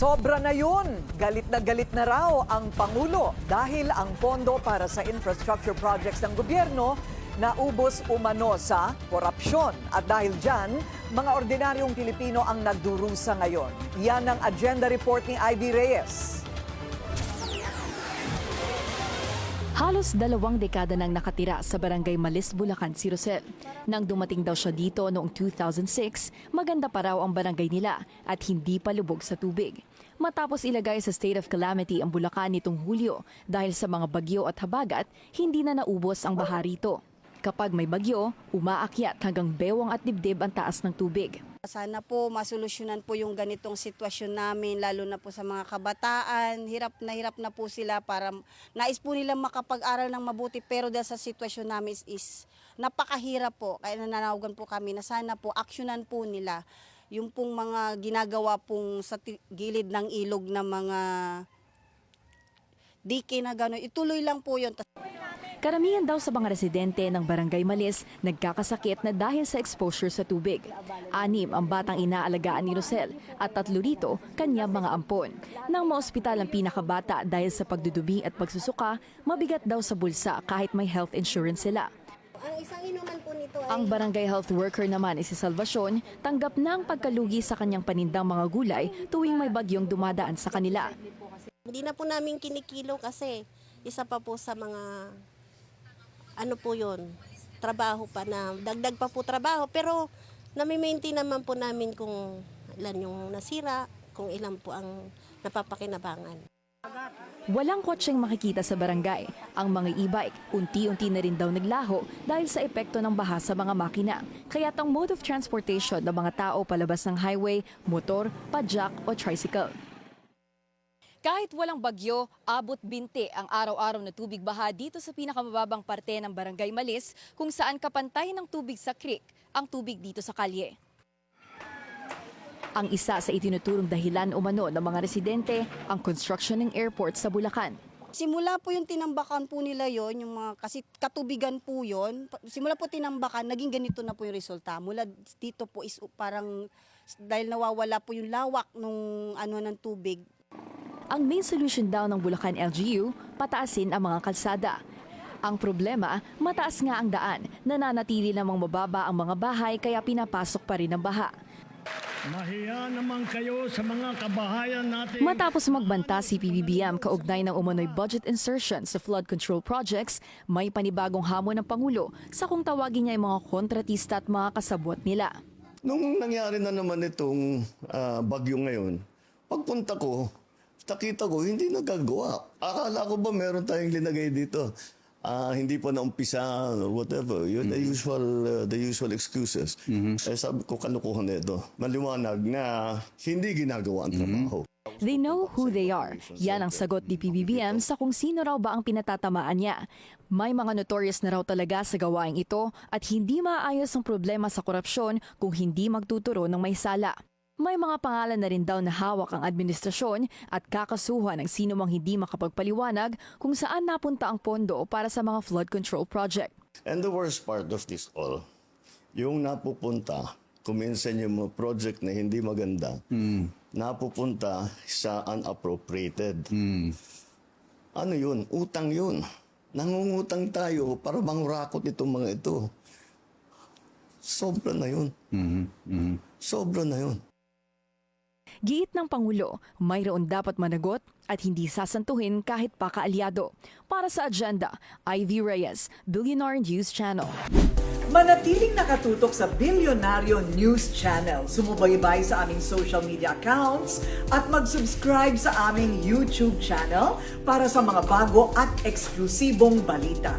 Sobra na yun. Galit na raw ang Pangulo dahil ang pondo para sa infrastructure projects ng gobyerno naubos umano sa korupsyon. At dahil dyan, mga ordinaryong Pilipino ang nagdurusa ngayon. Yan ang agenda report ni Ivy Reyes. Halos 2 dekada nang nakatira sa Barangay Malis, Bulacan si Rosel. Nang dumating daw siya dito noong 2006, maganda pa raw ang barangay nila at hindi pa lubog sa tubig. Matapos ilagay sa state of calamity ang Bulacan nitong Hulyo dahil sa mga bagyo at habagat, hindi na naubos ang baha rito. Kapag may bagyo, umaakyat hanggang bewang at dibdib ang taas ng tubig. Sana po masolusyonan po yung ganitong sitwasyon namin, lalo na po sa mga kabataan. Hirap na po sila para nais po nilang makapag-aral ng mabuti, pero dahil sa sitwasyon namin is napakahirap po. Kaya nananawagan po kami na sana po aksyonan po nila yung pong mga ginagawa pong sa gilid ng ilog na mga dike na gano'n. Ituloy lang po yun. Karamihan daw sa mga residente ng Barangay Malis nagkakasakit na dahil sa exposure sa tubig. 6 ang batang inaalagaan ni Rosel at 3 rito kanyang mga ampon. Nang maospital ang pinakabata dahil sa pagdudumi at pagsusuka, mabigat daw sa bulsa kahit may health insurance sila. Ang isang inuman po nito Ang barangay health worker naman si Salvacion tanggap ng pagkalugi sa kanyang panindang mga gulay tuwing may bagyong dumadaan sa kanila. Hindi na po namin kinikilo kasi isa pa po sa mga ano po yun, trabaho pa na, dagdag pa po trabaho, pero nami-maintain naman po namin kung ilan yung nasira, kung ilan po ang napapakinabangan. Walang kotseng makikita sa barangay. Ang mga e-bike, unti-unti na rin daw naglaho dahil sa epekto ng baha sa mga makina. Kaya't ang mode of transportation ng mga tao palabas ng highway, motor, padjak o tricycle. Kahit walang bagyo, abot binte ang araw-araw na tubig baha dito sa pinakamababang parte ng Barangay Malis kung saan kapantay ng tubig sa creek ang tubig dito sa kalye. Ang isa sa itinuturong dahilan umano ng mga residente ang construction ng airport sa Bulacan. Simula po yung tinambakan po nila yon, yung mga kasi katubigan po yon. Simula po tinambakan, naging ganito na po yung resulta. Mula dito po is parang dahil nawawala po yung lawak nung ng tubig. Ang main solution daw ng Bulacan LGU, pataasin ang mga kalsada. Ang problema, mataas nga ang daan, nananatili namang mababa ang mga bahay kaya pinapasok pa rin ang baha. Mahiya naman kayo sa mga kabahayan natin. Matapos magbanta si PBBM kaugnay ng umano'y budget insertion sa flood control projects, may panibagong hamon ng Pangulo sa kung tawagin niya yung mga kontratista at mga kasabwat nila. Nung nangyari na naman itong bagyo ngayon, pagpunta ko, nakita ko, hindi nagagawa. Akala ko ba meron tayong linagay dito? Hindi pa naumpisa, whatever. Yun, the usual excuses. Eh, sabi ko, kalukuhan na ito. Maliwanag na hindi ginagawa ang trabaho. They know who they are. Yan ang sagot ni PBBM sa kung sino raw ba ang pinatatamaan niya. May mga notorious na raw talaga sa gawaing ito at hindi maayos ang problema sa korupsyon kung hindi magtuturo ng may sala. May mga pangalan na rin daw na hawak ang administrasyon at kakasuhan ng sino mang hindi makapagpaliwanag kung saan napunta ang pondo para sa mga flood control project. And the worst part of this all, yung napupunta, kuminsan yung mga project na hindi maganda, napupunta sa unappropriated. Ano yun? Utang yun. Nangungutang tayo para mangurakot itong mga ito. Sobra na yun. Sobra na yun. Giit ng Pangulo, mayroon dapat managot at hindi sasantuhin kahit pa kaalyado. Para sa agenda, Ivy Reyes, Billionaire News Channel. Manatiling nakatutok sa Billionario News Channel. Sumubaybay sa aming social media accounts at mag-subscribe sa aming YouTube channel para sa mga bago at eksklusibong balita.